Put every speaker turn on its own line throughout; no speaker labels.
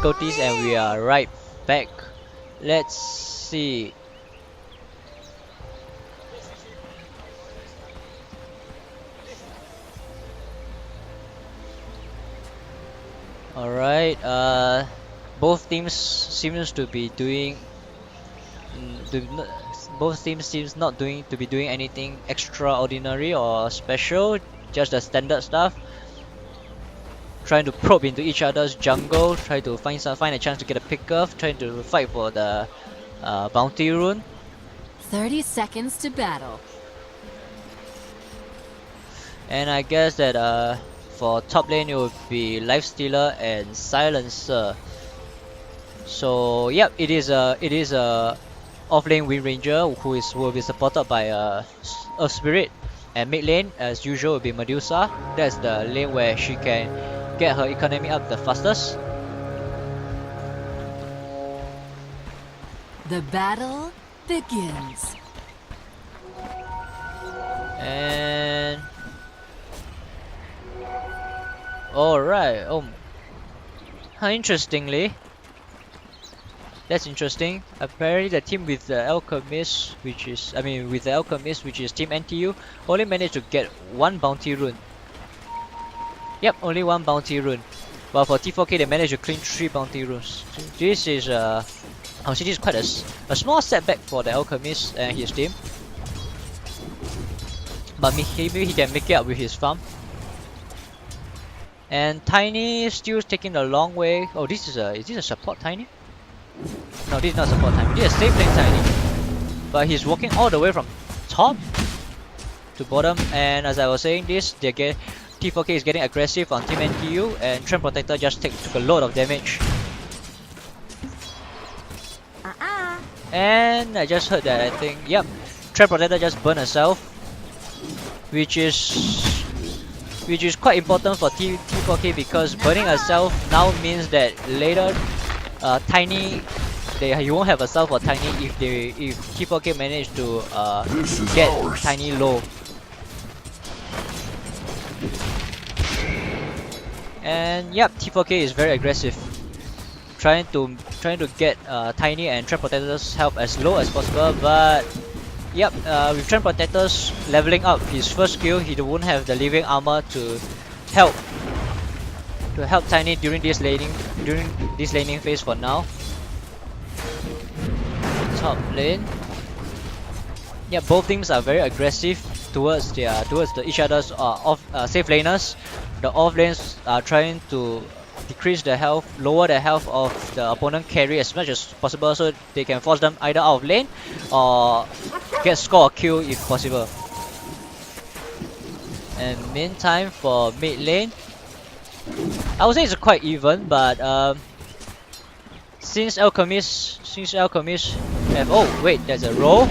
difficulties, and we are right back. Let's see. Alright, both teams seems to be doing both teams seems not doing to be doing anything extraordinary or special, just the standard stuff. Trying to probe into each other's jungle, try to find a chance to get a pick off, trying to fight for the bounty rune.
30 seconds to battle.
And I guess that for top lane it would be Lifestealer and Silencer. So yep, it is a off lane Wind Ranger who will be supported by Earth Spirit, and mid lane as usual will be Medusa. That's the lane where she can get her economy up the fastest.
The battle begins.
And alright, interestingly, that's interesting. Apparently the team with the Alchemist, which is Team NTU, only managed to get one bounty rune. Yep, only one bounty rune. But for T4K they managed to clean 3 bounty runes. This is I would say this is quite a small setback for the Alchemist and his team. But maybe he can make it up with his farm. And Tiny is still taking the long way. Oh, is this a support Tiny? No, this is not support Tiny. This is a safe lane Tiny. But he's walking all the way from top to bottom. And as I was saying, T4K is getting aggressive on Team NTU, and Trend Protector just took a lot of damage. And I just heard that yep, Trend Protector just burned herself, which is quite important for T4K, because burning herself now means that later Tiny, you won't have a self for Tiny if T4K manage to get Tiny low. And yep, T4K is very aggressive, trying to get Tiny and Trend Protector's health as low as possible. But yep, with Trend Protector's leveling up his first skill, he won't have the living armor to help Tiny during this laning phase for now. Top lane. Yeah, both teams are very aggressive towards each other's safe laners. The off lanes are trying to lower the health of the opponent carry as much as possible, so they can force them either out of lane or score a kill if possible. And meantime for mid lane, I would say it's quite even, but since Alchemist have, oh wait, there's a roll.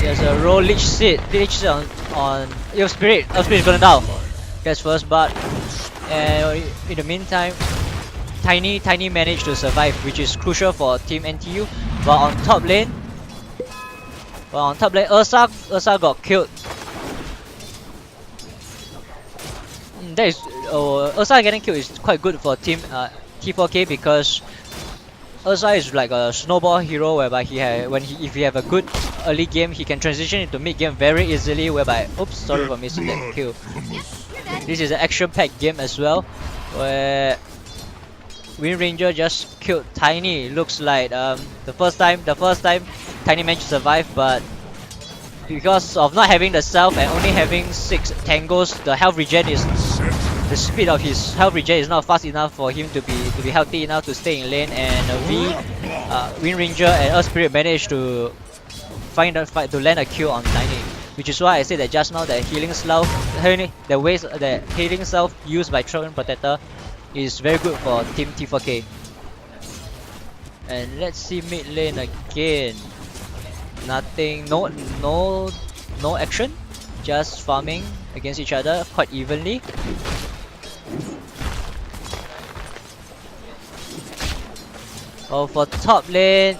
There's a roll Lich Seed on Earth Spirit. Earth Spirit is gonna down. That's first, but in the meantime, Tiny managed to survive, which is crucial for Team NTU. But on top lane, Ursa got killed. Ursa getting killed is quite good for Team T4K, because Ursa is like a snowball hero, whereby if he have a good early game, he can transition into mid game very easily. Whereby, oops, sorry for missing that kill. This is an action-packed game as well, where Wind Ranger just killed Tiny. Looks like the first time Tiny managed to survive, but because of not having the self and only having 6 tangos, the speed of his health regen is not fast enough for him to be healthy enough to stay in lane. And Wind Ranger and Earth Spirit managed to land a kill on Tiny, which is why I said that just now the healing self used by Trend Protector is very good for Team T4K. And let's see mid lane again. Nothing, no action, just farming against each other quite evenly. Oh, for top lane,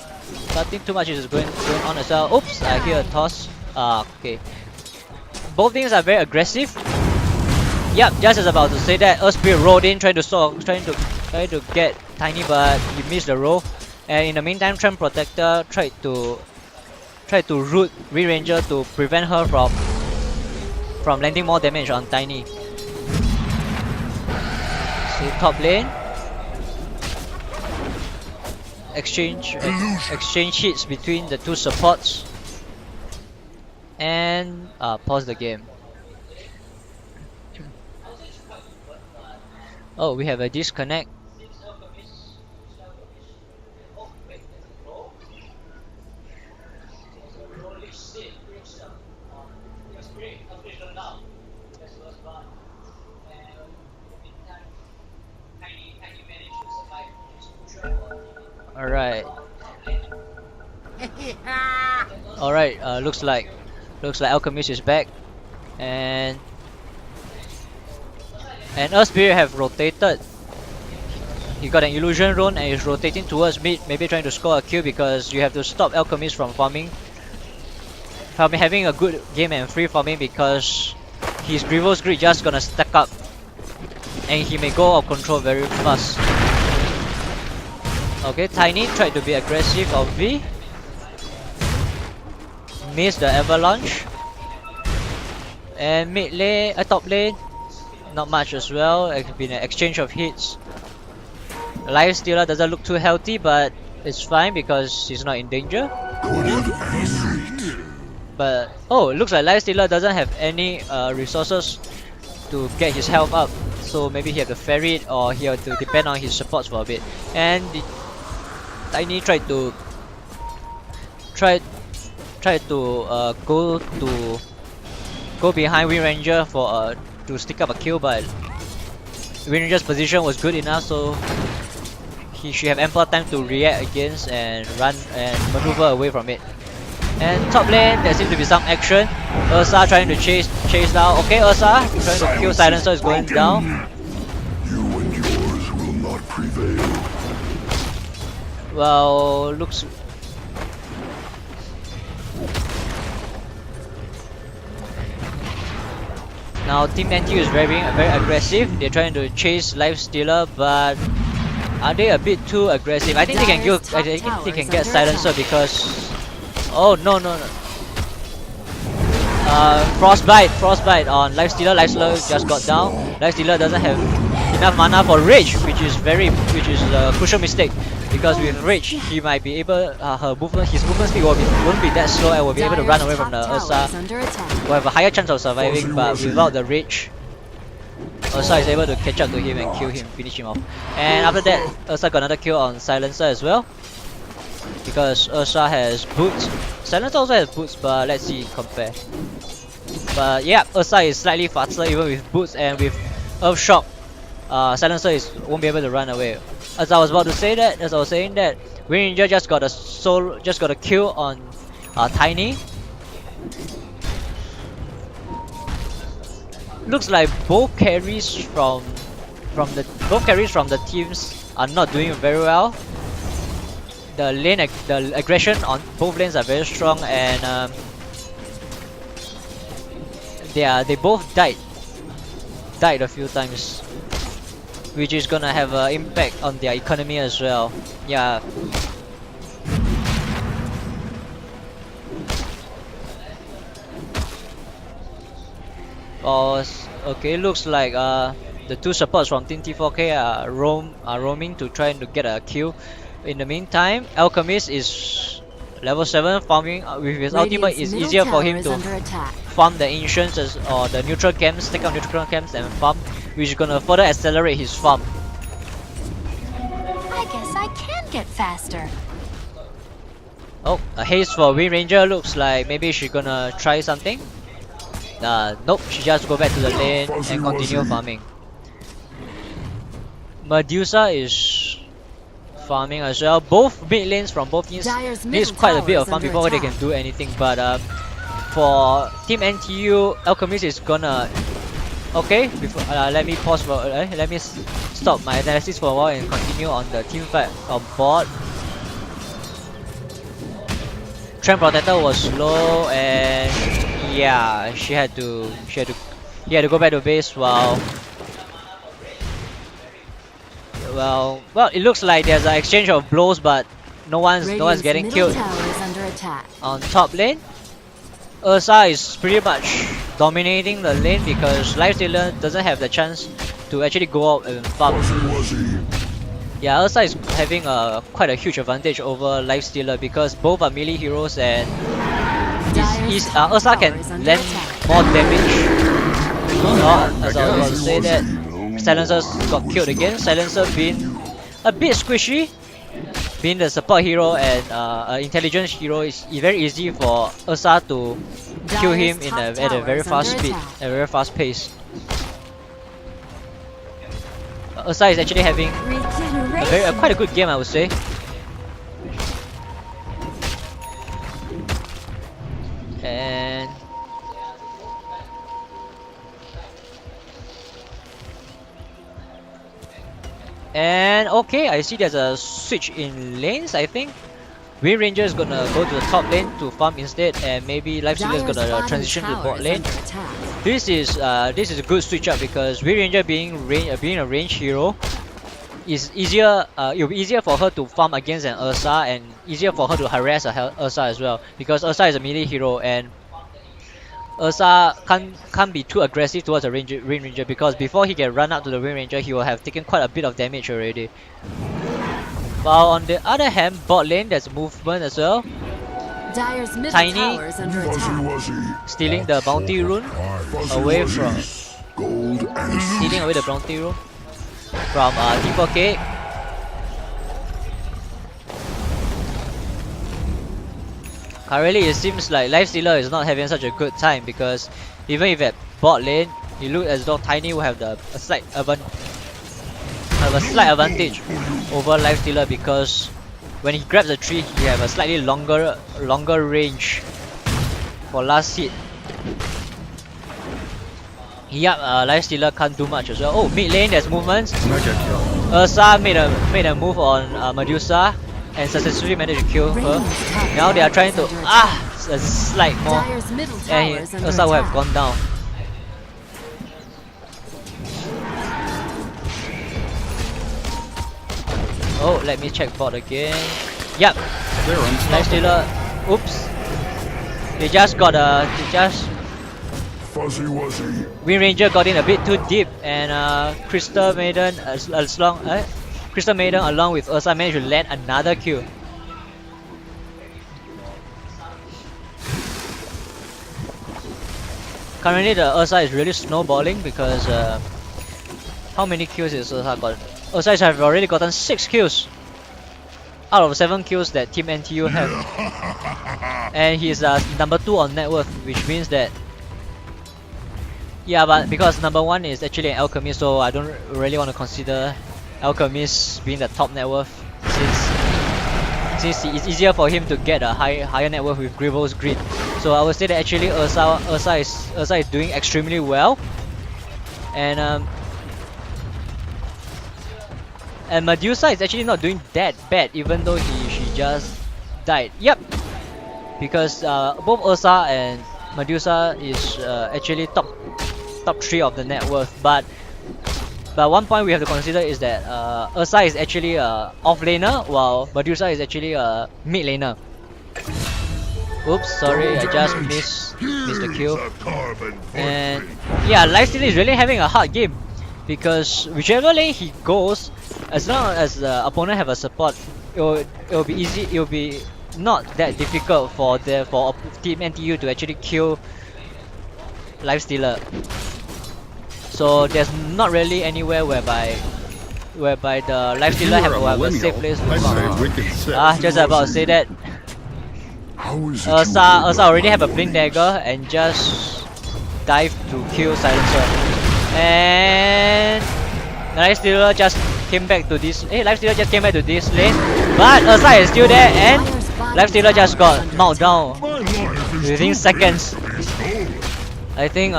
nothing too much is going on as well. Oops, I hear a toss. Okay. Both teams are very aggressive. Yep, just as about to say that, Earth Spirit rolled in, trying to Tried to get Tiny, but he missed the roll. And in the meantime, Trend Protector tried to root Ranger to prevent her from landing more damage on Tiny. See top lane. Exchange hits between the two supports. And pause the game. Oh, we have a disconnect. Alright. Alright, looks like Alchemist is back. And Earth Spirit have rotated. He got an illusion rune and is rotating towards mid, maybe trying to score a kill because you have to stop Alchemist from farming. Having a good game and free farming because his Grievous Greed just gonna stack up and he may go out of control very fast. Okay, Tiny tried to be aggressive on V. Missed the avalanche. And mid lane, top lane, not much as well. It's been an exchange of hits. Life Stealer doesn't look too healthy, but it's fine because he's not in danger. But oh, it looks like Life Stealer doesn't have any resources to get his health up. So maybe he have to ferry it or he have to depend on his supports for a bit. And Tiny tried to go behind Wind Ranger for to stick up a kill, but Wind Ranger's position was good enough, so he should have ample time to react against and run and maneuver away from it. And top lane, there seems to be some action. Ursa trying to chase down. Okay, Ursa trying to kill Silencer is going down.
You and yours will not prevail.
Well, looks. Now Team NTU is very aggressive. They're trying to chase Life Stealer, but are they a bit too aggressive? I think they can go. I think they can get Silencer because. Oh no. Frostbite on Life Stealer. Life Stealer just got down. Life Stealer doesn't have enough mana for Rage, which is a crucial mistake. Because with Rage, he might be able, his movement speed won't be that slow and will be able to run away from the Ursa. Will have a higher chance of surviving, but without the Rage, Ursa is able to catch up to him and kill him, finish him off. And after that, Ursa got another kill on Silencer as well. Because Ursa has boots. Silencer also has boots, but let's see, compare. But yeah, Ursa is slightly faster even with boots, and with Earth Shock, Silencer won't be able to run away. As I was saying that, Wind Ranger just got a kill on Tiny. Looks like both carries from the teams are not doing very well. The aggression on both lanes are very strong, and they both died a few times, which is gonna have an impact on their economy as well. Yeah. Okay, looks like the two supports from Team T4K are roaming to try to get a kill. In the meantime, Alchemist is level 7 farming with his ultimate. It's easier for him to farm the ancients or the neutral camps, take out neutral camps and farm, which is gonna further accelerate his farm.
I guess I can get faster.
Oh, a haste for Wind Ranger. Looks like maybe she's gonna try something. Nope, she just go back to the lane and continue farming. Medusa is farming as well. Both mid lanes from both teams needs quite a bit of farm before they can do anything. But for Team NTU, Alchemist is gonna. Okay, before let me pause for. Let me stop my analysis for a while and continue on the team fight on board. Trend Protector was slow, and yeah, he had to go back to base while well, it looks like there's an exchange of blows, but no one's getting
middle
killed
tower is under attack.
on top lane. Ursa is pretty much dominating the lane because Lifestealer doesn't have the chance to actually go out and farm. Yeah, Ursa is having quite a huge advantage over Lifestealer because both are melee heroes and Ursa can land more damage. As I was about to say that, Silencer got killed again. Silencer being a bit squishy. Being the support hero and an intelligence hero, is very easy for Ursa to kill him at a very fast speed, at a very fast pace. Ursa is actually having quite a good game, I would say. And okay, I see there's a switch in lanes. I think Wind Ranger is gonna go to the top lane to farm instead, and maybe Lifestealer is gonna transition to the bot lane. This is a good switch up because Wind Ranger being a range hero is easier. It'll be easier for her to farm against an Ursa and easier for her to harass a Ursa as well because Ursa is a melee hero and Ursa can't be too aggressive towards the Wind Ranger because before he can run up to the Wind Ranger, he will have taken quite a bit of damage already. While on the other hand, bot lane there's movement as well.
Dire's middle
Tiny
tower is under attack.
stealing the bounty rune away from the bounty rune from T4K. Currently, it seems like Lifestealer is not having such a good time because even if at bot lane, it looks as though Tiny will have a slight advantage over Lifestealer because when he grabs a tree, he have a slightly longer range for last hit. Yup, Lifestealer can't do much as well. Oh, mid lane, there's movements. Ursa made a move on Medusa and successfully managed to kill her. Now they are trying to a slight more, and Ursa will have gone down. Oh, let me check bot again. Yep, Lifestealer. Oops, they just Wind Ranger got in a bit too deep, and Crystal Maiden along with Ursa managed to land another kill. Currently the Ursa is really snowballing because how many kills is Ursa got? Ursa have already gotten 6 kills out of 7 kills that Team NTU have. And he's number 2 on net worth, which means that but because number 1 is actually an Alchemist, so I don't really want to consider Alchemist being the top net worth since it's easier for him to get a higher net worth with Grievous Greed. So I would say that actually Ursa is doing extremely well, and Medusa is actually not doing that bad even though she just died. Yep, because both Ursa and Medusa is actually top 3 of the net worth, but one point we have to consider is that Ursa is actually a off laner while Medusa is actually a mid laner. Oops, sorry, I just missed the kill. And yeah, Lifestealer is really having a hard game because whichever lane he goes, as long as the opponent have a support, it'll be easy. It'll be not that difficult for Team NTU to actually kill Lifestealer. So there's not really anywhere whereby the Lifestealer have a safe place to farm. Just about to say that. Ursa already have a blink dagger and just dive to kill Silencer. And Lifestealer just came back to this. Lifestealer just came back to this lane, but Ursa is still there, and Lifestealer just got knocked down within seconds. I think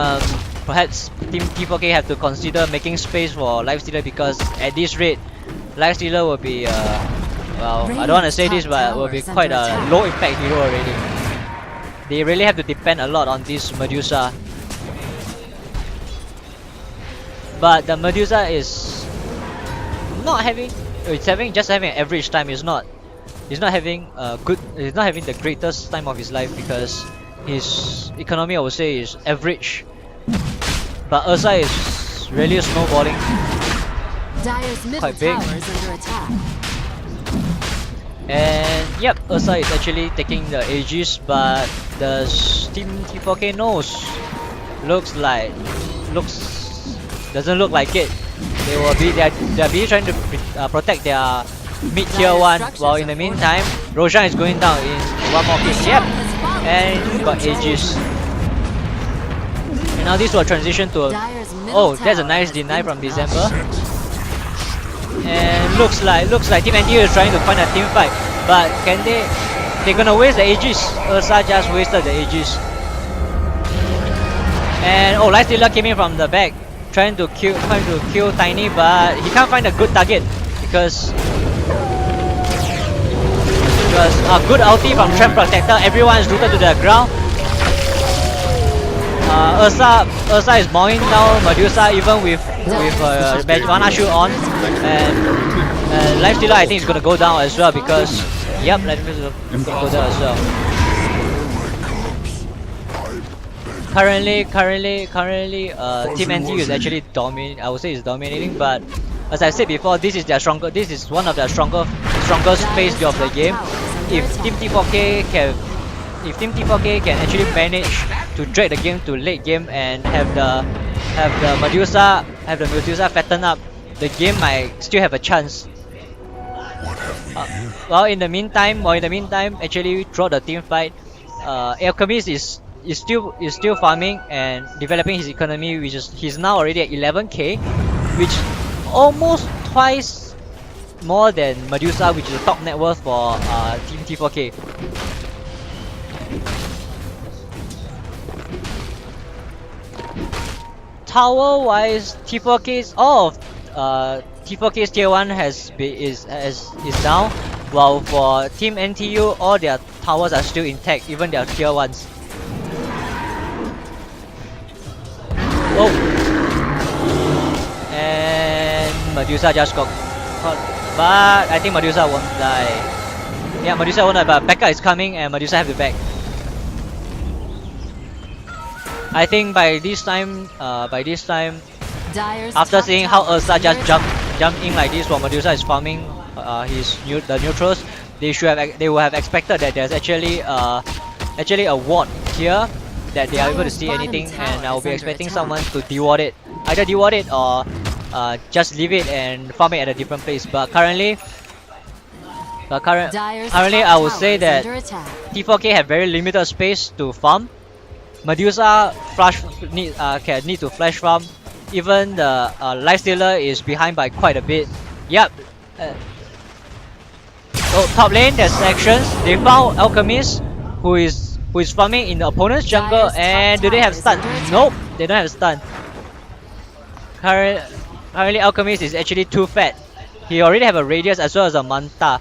perhaps Team T4K have to consider making space for Lifestealer because at this rate, Lifestealer will be well, I don't want to say this, but will be quite a low impact hero already. They really have to depend a lot on this Medusa. But the Medusa is not having, it's having just having an average time. He's not having he's not having the greatest time of his life because his economy, I would say, is average. But Ursa is really snowballing.
Dyer's middle
Quite big.
tower is under attack.
And yep, Ursa is actually taking the Aegis, but the Team T4K knows. Doesn't look like it. They're busy trying to protect their mid tier one, while in the meantime, Roshan is going down in one more pick. Yep, and he got Aegis. And now this will transition to oh, that's a nice deny from December. And looks like Team NTU is trying to find a team fight, but can they? They're gonna waste the Aegis. Ursa just wasted the Aegis. And oh, Lifestealer came in from the back, trying to kill Tiny, but he can't find a good target because a good ulti from Trend Protector. Everyone is rooted to the ground. Ursa is mowing down Medusa even with mana shoot on, and Lifestealer I think is gonna go down as well because yep, Lifestealer is gonna go down as well. Currently, Team NTU is actually dominating. I would say is dominating, but as I said before, this is one of their strongest phase of the game. If Team T4K can actually manage to drag the game to late game and have the Medusa fatten up, the game might still have a chance. Well, in the meantime, actually throughout the team fight, Alchemist is still farming and developing his economy, which is he's now already at 11k, which almost twice more than Medusa, which is the top net worth for Team T4K. Tower wise, T4K's all of T4K's tier 1 is down, while for Team NTU all their towers are still intact, even their tier 1s. Oh, and Medusa just got caught, but I think Medusa won't die. Yeah, Medusa won't die, but Becca is coming and Medusa have to back. I think by this time, after seeing how Ursa just jumped in like this while Medusa is farming the neutrals, they will have expected that there's actually a ward here that they are able to see anything, and I will be expecting someone to deward it, either deward it or just leave it and farm it at a different place. But currently I would say that T4K have very limited space to farm. Medusa need to flash farm. Even the Lifestealer is behind by quite a bit. Yep. So top lane, there's actions. They found Alchemist, who is farming in the opponent's jungle, and do they have stun? Nope, they don't have stun. Currently Alchemist is actually too fat. He already have a radius as well as a manta,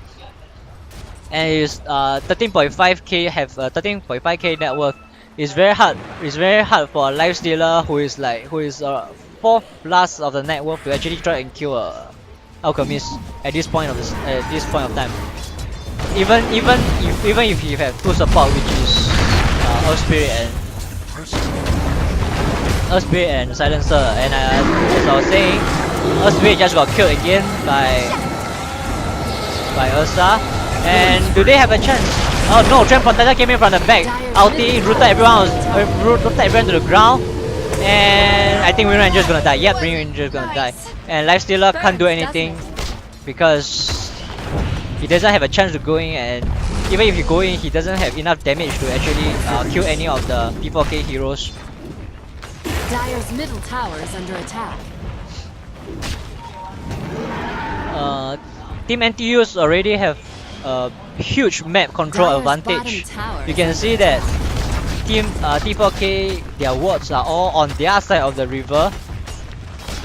and his 13.5k have 13.5k net worth. It's very hard for a Lifestealer who is 4th plus of the net worth to actually try and kill Alchemist at this point of time. Even if you have two support, which is Earth Spirit and Silencer, and as I was saying, Earth Spirit just got killed again by Ursa. And do they have a chance? Oh no, Trend Protector came in from the back. Ulti rooted everyone to the ground. And I think Wind Ranger is gonna die. Yep, Wind Ranger is gonna die. And Lifestealer can't do anything because he doesn't have a chance to go in, and even if he go in, he doesn't have enough damage to actually kill any of the T4K heroes.
Dyer's middle tower is under attack.
Team NTUs already have a huge map control advantage. You can see that Team T4K, their wards are all on their side of the river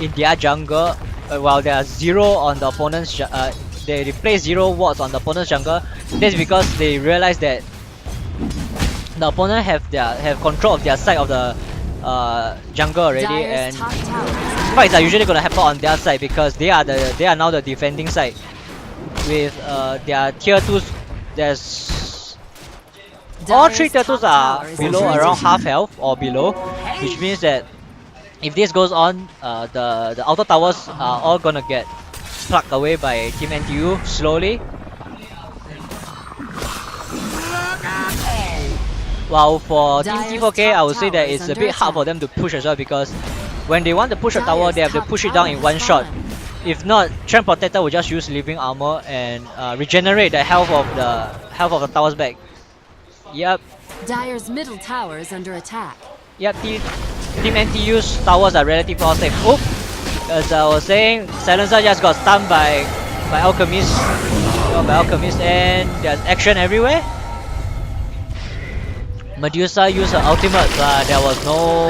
in their jungle, while there are 0 on the opponent's they place 0 wards on the opponent's jungle. That's because they realize that the opponent have control of their side of the jungle already, and fights are usually gonna happen on their side because they are now the defending side. With their tier 2s, there's all 3 tier 2s are below around half health or below, which means that if this goes on, the outer towers are all gonna get plucked away by Team NTU slowly. While for Team T4K, I would say that it's a bit hard for them to push as well because when they want to push a tower, they have to push it down in one shot. If not, Trend Protector will just use living armor and regenerate the health of the towers back. Yep.
Dire's middle tower is under attack.
Yep. Team NTU's towers are relatively all safe. Oh, as I was saying, Silencer just got stunned by Alchemist. And there's action everywhere. Medusa used her ultimate, but there was no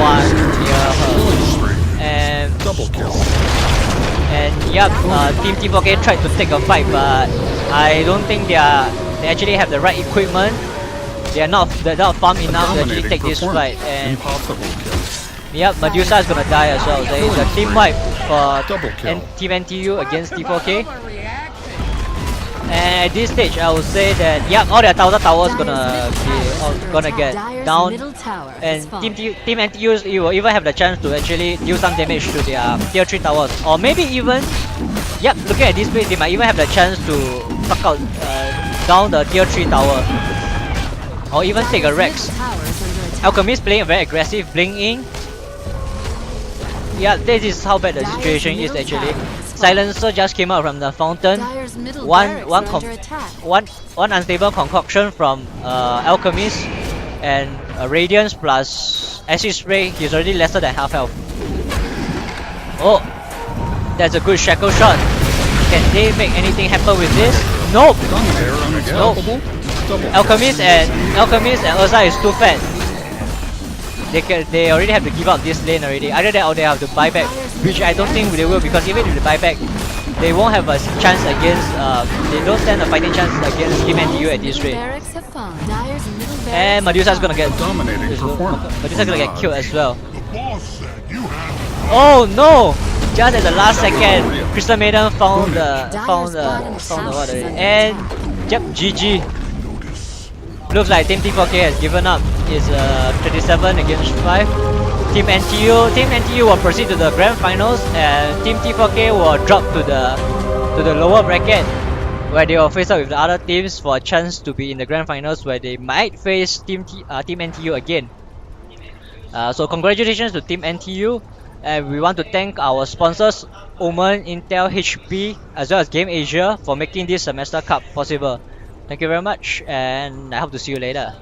one near her. And
Double kill.
And yep, Team T4K tried to take a fight, but I don't think they actually have the right equipment. They're not farm enough to actually take this fight. And
Impossible kill.
yep, Medusa is gonna die as well. There is a team wipe for
Double kill.
Team NTU against T4K. And at this stage, I would say that yep, all their towers gonna get down. And Team NTU will even have the chance to actually deal some damage to their tier 3 towers, or maybe even yep, looking at this place, they might even have the chance to fuck out down the tier 3 tower, or even take a Rex. Alchemist playing very aggressive, blinking. Yeah, this is how bad the situation is actually. Silencer just came out from the fountain. One unstable concoction from Alchemist, and Radiance plus Acid Spray. He's already lesser than half health. Oh, that's a good shackle shot. Can they make anything happen with this? Nope. Nope. Alchemist and Urza is too fat. They already have to give up this lane already. Either that or they have to buy back, which I don't think they will, because even if they buy back, they won't have a chance against. They don't stand a fighting chance against Team NTU at this rate. And Medusa's gonna get killed as well. Oh no! Just at the last second, Crystal Maiden found the water. And yep, GG. Looks like Team T4K has given up. It's 37 against 5. Team NTU will proceed to the grand finals, and Team T4K will drop to the lower bracket, where they will face up with the other teams for a chance to be in the grand finals, where they might face Team NTU again. So congratulations to Team NTU, and we want to thank our sponsors Omen, Intel, HP, as well as Game Asia for making this Semester Cup possible. Thank you very much, and I hope to see you later.